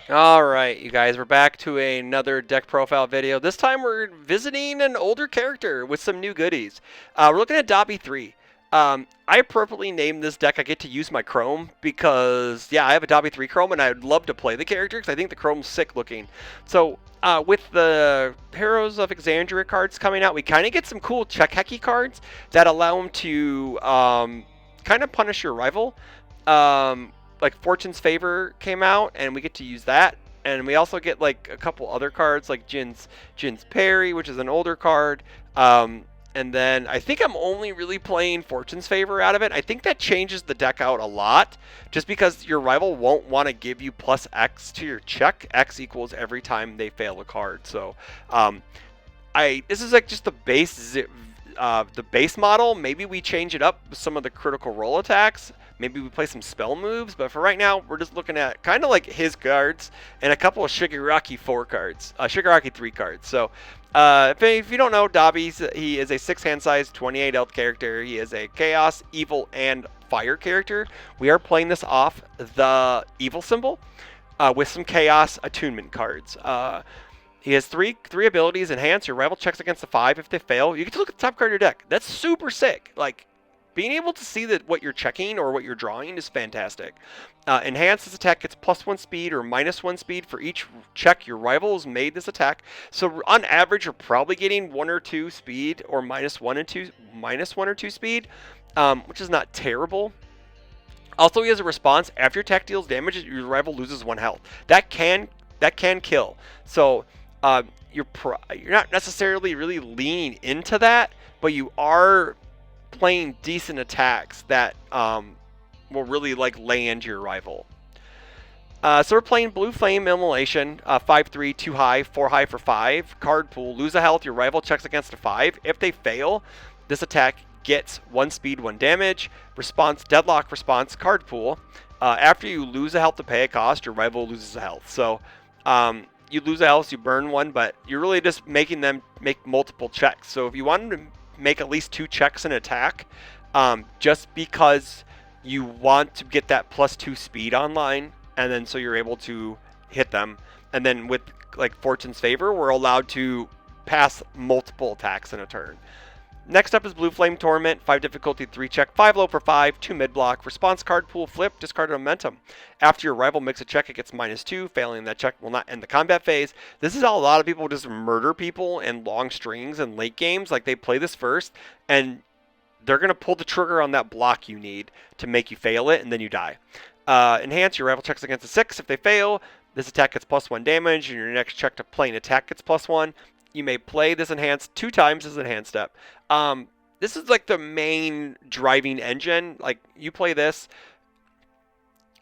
Alright, you guys, we're back to another deck profile video. This time we're visiting an older character with some new goodies. We're looking at Dabi 3. I appropriately named this deck I get to use my Chrome because, yeah, I have a Dabi 3 Chrome and I'd love to play the character because I think the Chrome's sick looking. So, with the Heroes of Exandria cards coming out, we kind of get some cool Check Heki cards that allow them to kind of punish your rival. Like Fortune's Favor came out, and we get to use that. And we also get like a couple other cards, like Jin's Parry, which is an older card. And then I think I'm only really playing Fortune's Favor out of it. I think that changes the deck out a lot, just because your rival won't want to give you plus X to your check. X equals every time they fail a card. So, this is like just the base model. Maybe we change it up with some of the critical role attacks. Maybe we play some spell moves, but for right now, we're just looking at kind of like his cards and a couple of Shigaraki 4 cards, Shigaraki 3 cards. So, if you don't know, Dabi, he is a 6-hand size, 28 health character. He is a Chaos, Evil, and Fire character. We are playing this off the Evil symbol with some Chaos attunement cards. He has three abilities. Enhance. Your rival checks against the 5 if they fail. You get to look at the top card of your deck. That's super sick. Like, being able to see that what you're checking or what you're drawing is fantastic. Enhance. This attack gets +1 speed or -1 speed for each check your rival has made this attack. So on average, you're probably getting 1 or 2 speed or -1 or 2 speed, which is not terrible. Also, he has a response. After your attack deals damage, your rival loses 1 health. That can kill. So you're not necessarily really leaning into that, but you are playing decent attacks that will really like land your rival. So we're playing Blue Flame Immolation, 5/3, 2 high, 4 high for 5. Card pool, lose a health, your rival checks against a 5. If they fail, this attack gets 1 speed, 1 damage. Response, deadlock response, card pool. After you lose a health to pay a cost, your rival loses a health. So you lose a health, you burn 1, but you're really just making them make multiple checks. So if you want them to make at least 2 checks in attack, just because you want to get that +2 speed online, and then so you're able to hit them. And then with like Fortune's Favor, we're allowed to pass multiple attacks in a turn. Next up is Blue Flame Torment, 5 difficulty, 3 check, 5 low for 5, 2 mid block. Response card pool, flip, discard momentum. After your rival makes a check, it gets -2. Failing that check will not end the combat phase. This is how a lot of people just murder people in long strings and late games. Like, they play this first, and they're going to pull the trigger on that block you need to make you fail it, and then you die. Enhance, your rival checks against a 6. If they fail, this attack gets +1 damage, and your next check to play an attack gets +1. You may play this enhance 2 times as an enhance step. This is like the main driving engine. Like, you play this,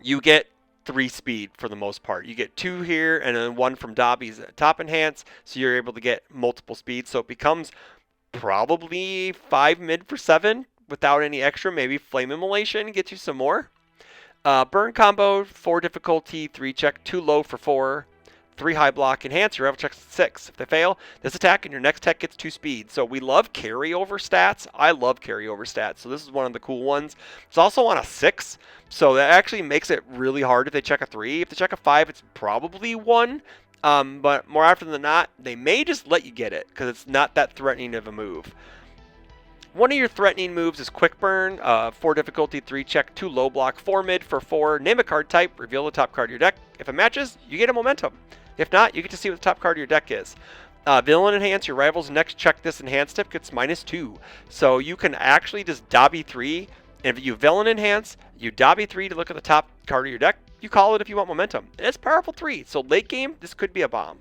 you get 3 speed for the most part. You get 2 here, and then 1 from Dabi's top enhance, so you're able to get multiple speeds. So it becomes probably 5 mid for 7 without any extra. Maybe Flame Immolation gets you some more. Burn combo, 4 difficulty, 3 check, 2 low for 4, 3 high block, enhance, your rival checks 6. If they fail, this attack and your next tech gets 2 speed. So we love carryover stats. I love carryover stats. So this is one of the cool ones. It's also on a 6. So that actually makes it really hard if they check a 3. If they check a 5, it's probably 1. But more often than not, they may just let you get it because it's not that threatening of a move. One of your threatening moves is Quick Burn, 4 difficulty, 3 check, 2 low block, 4 mid for 4. Name a card type, reveal the top card of your deck. If it matches, you get a momentum. If not, you get to see what the top card of your deck is. Villain Enhance, your rival's next check this enhance step gets -2. So you can actually just Dabi 3, and if you Villain Enhance, you Dabi 3 to look at the top card of your deck. You call it if you want momentum. And it's powerful 3, so late game, this could be a bomb.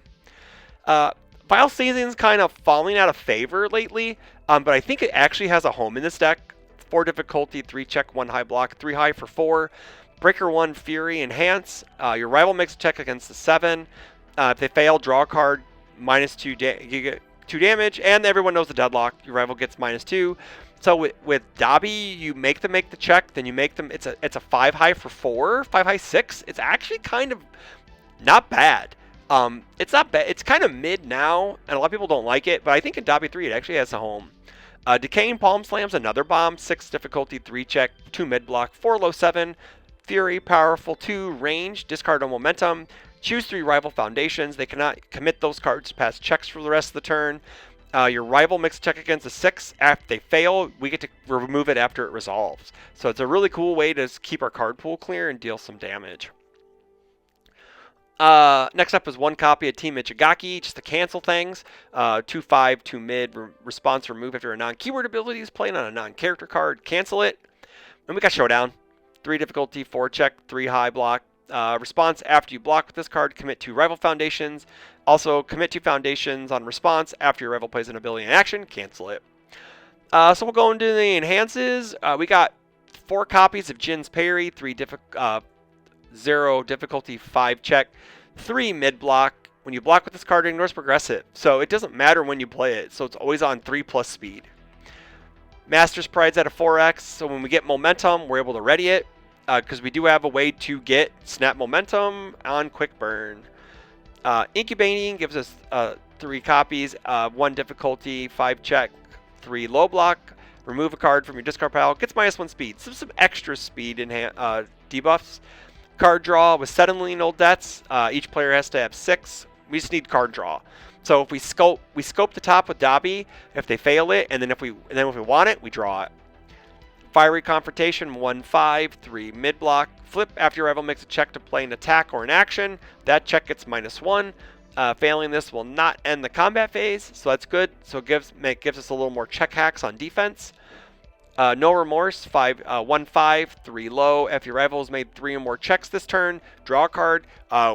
Vile Season's kind of falling out of favor lately, but I think it actually has a home in this deck. 4 difficulty, 3 check, 1 high block, 3 high for 4. Breaker 1, Fury, Enhance. Your rival makes a check against the 7. If they fail, draw a card, -2, you get 2 damage, and everyone knows the deadlock. Your rival gets -2. So with Dabi, you make them make the check, then you make them. It's a 5 high for 4, 5 high 6. It's actually kind of not bad. It's not bad. It's kind of mid now, and a lot of people don't like it, but I think in Dabi 3 it actually has a home. Decaying Palm Slam's another bomb, 6 difficulty, 3 check, 2 mid block, 4 low 7. Fury, powerful 2, range, discard on momentum. Choose 3 rival foundations. They cannot commit those cards to pass checks for the rest of the turn. Your rival makes a check against a 6. After they fail, we get to remove it after it resolves. So it's a really cool way to keep our card pool clear and deal some damage. Next up is 1 copy of Team Ichigaki, just to cancel things. 2/5, 2 mid, response remove after a non-keyword ability is played on a non-character card. Cancel it. And we got Showdown. 3 difficulty, 4 check, 3 high block. Response after you block with this card, commit 2 rival foundations. Also, commit 2 foundations on response after your rival plays an ability in action. Cancel it. So we'll go into the enhances. We got 4 copies of Jin's Parry, 0 difficulty, 5 check, 3 mid block. When you block with this card, it ignores progressive. So it doesn't matter when you play it. So it's always on 3+ speed. Master's Pride's at a 4x. So when we get momentum, we're able to ready it. Because we do have a way to get snap momentum on quick burn. Incubating gives us 3 copies, 1 difficulty, 5 check, 3 low block. Remove a card from your discard pile. Gets -1 speed. Some extra speed in debuffs. Card draw with settling old debts. Each player has to have 6. We just need card draw. So if we scope the top with Dabi. If they fail it, and then if we want it, we draw it. Fiery Confrontation, 1/5, 3 mid block. Flip after your rival makes a check to play an attack or an action. That check gets -1. Failing this will not end the combat phase, so that's good. So it gives us a little more check hacks on defense. No Remorse, 1/5, 3 low. If your rival has made 3 or more checks this turn, draw a card.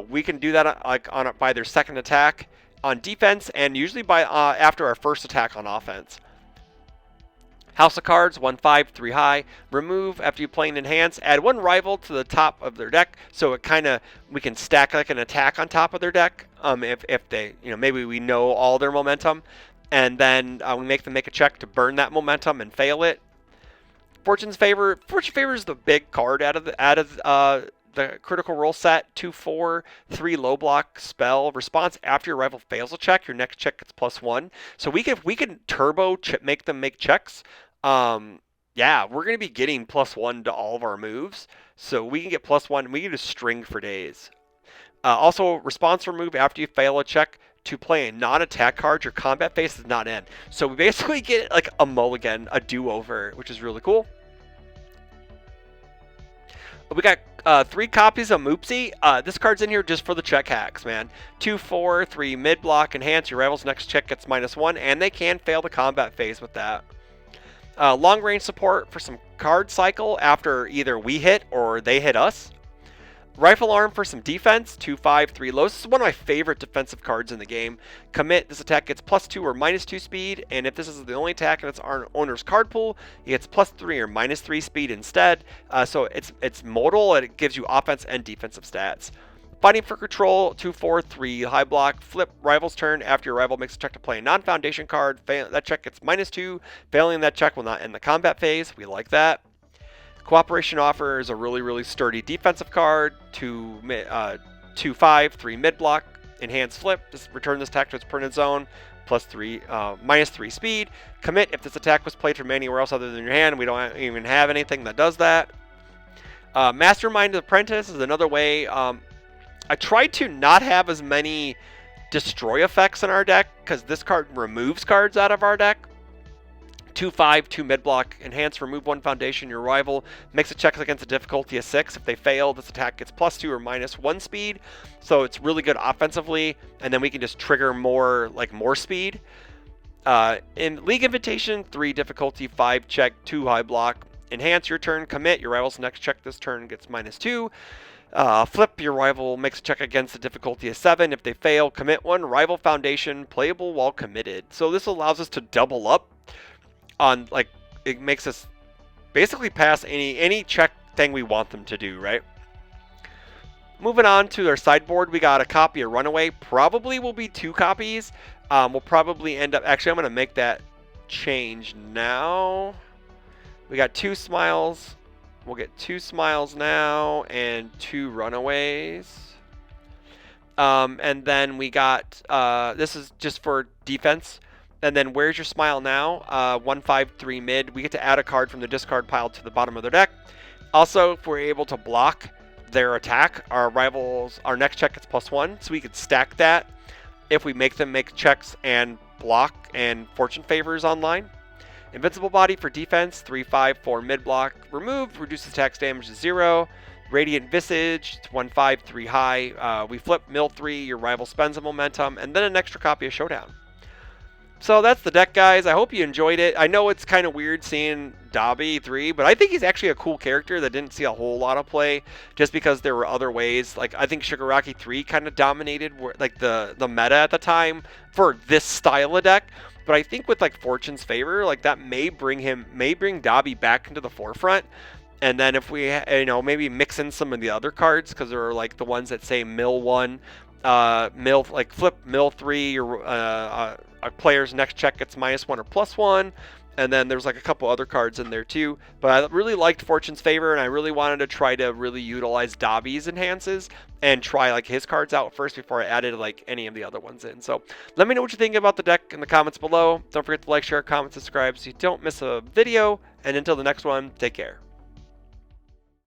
We can do that by their second attack on defense, and usually by after our first attack on offense. House of Cards, 1/5, 3 high. Remove after you play an enhance. Add 1 rival to the top of their deck, so we can stack like an attack on top of their deck. If they, maybe we know all their momentum, and then we make them make a check to burn that momentum and fail it. Fortune Favor is the big card out of the Critical Role set. 2/4, 3 low block spell. Response after your rival fails a check, your next check gets +1. So we can turbo make them make checks. Yeah, we're gonna be getting +1 to all of our moves, so we can get +1. We can just string for days. Also, response remove after you fail a check to play a non-attack card. Your combat phase does not end. So we basically get like a mulligan, a do-over, which is really cool. We got 3 copies of Moopsy. This card's in here just for the check hacks, man. 2/4, 3 mid block, enhance. Your rival's next check gets -1, and they can fail the combat phase with that. Long range support for some card cycle after either we hit or they hit us. Rifle Arm for some defense, 2/5, 3 low. This is one of my favorite defensive cards in the game. Commit, this attack gets +2 or -2 speed, and if this is the only attack in its owner's card pool, it gets +3 or -3 speed instead. So it's modal, and it gives you offense and defensive stats. Fighting for Control, 2/4, 3 high block. Flip rival's turn after your rival makes a check to play a non-foundation card. That check gets -2. Failing that check will not end the combat phase. We like that. Cooperation Offer is a really sturdy defensive card. 2/5, 3 mid block. Enhance Flip. Return this attack to its permanent zone. -3 speed. Commit if this attack was played from anywhere else other than your hand. We don't even have anything that does that. Mastermind Apprentice is another way. I tried to not have as many destroy effects in our deck because this card removes cards out of our deck. 2/5, 2 mid block, enhance, remove 1 foundation. Your rival makes a check against a difficulty of 6. If they fail, this attack gets +2 or -1 speed. So it's really good offensively, and then we can just trigger more speed. In League Invitation, 3 difficulty, 5 check, 2 high block. Enhance your turn, commit. Your rival's next check this turn gets -2. Flip, your rival makes a check against a difficulty of 7. If they fail, commit 1 rival foundation, playable while committed. So this allows us to double up on, it makes us basically pass any check thing we want them to do, right? Moving on to our sideboard, we got a copy of Runaway. Probably will be 2 copies. We'll probably end up, actually I'm going to make that change now. We got 2 Smiles. We'll get 2 Smiles now and 2 Runaways. And then we got, this is just for defense. And then Where's Your Smile Now? 1/5, 3 mid. We get to add a card from the discard pile to the bottom of their deck. Also, if we're able to block their attack, our next check gets +1, so we could stack that if we make them make checks and block and fortune favors online. Invincible Body for defense, 3/5 for mid block. Removed, reduces attacks damage to 0. Radiant Visage, it's 1/5, 3 high. We flip mill 3, your rival spends a momentum, and then an extra copy of Showdown. So that's the deck, guys. I hope you enjoyed it. I know it's kind of weird seeing Dabi 3, but I think he's actually a cool character that didn't see a whole lot of play just because there were other ways. Like, I think Shigaraki 3 kind of dominated like the meta at the time for this style of deck. But I think with like Fortune's Favor, like that may bring Dabi back into the forefront. And then if we, maybe mix in some of the other cards, because there are like the ones that say mill 1, flip mill 3, your a player's next check gets -1 or +1, and then there's like a couple other cards in there too. But I really liked Fortune's Favor, and I really wanted to try to really utilize Dabi's enhances and try like his cards out first before I added like any of the other ones in. So let me know what you think about the deck in the comments below. Don't forget to like, share, comment, subscribe so you don't miss a video. And until the next one, take care.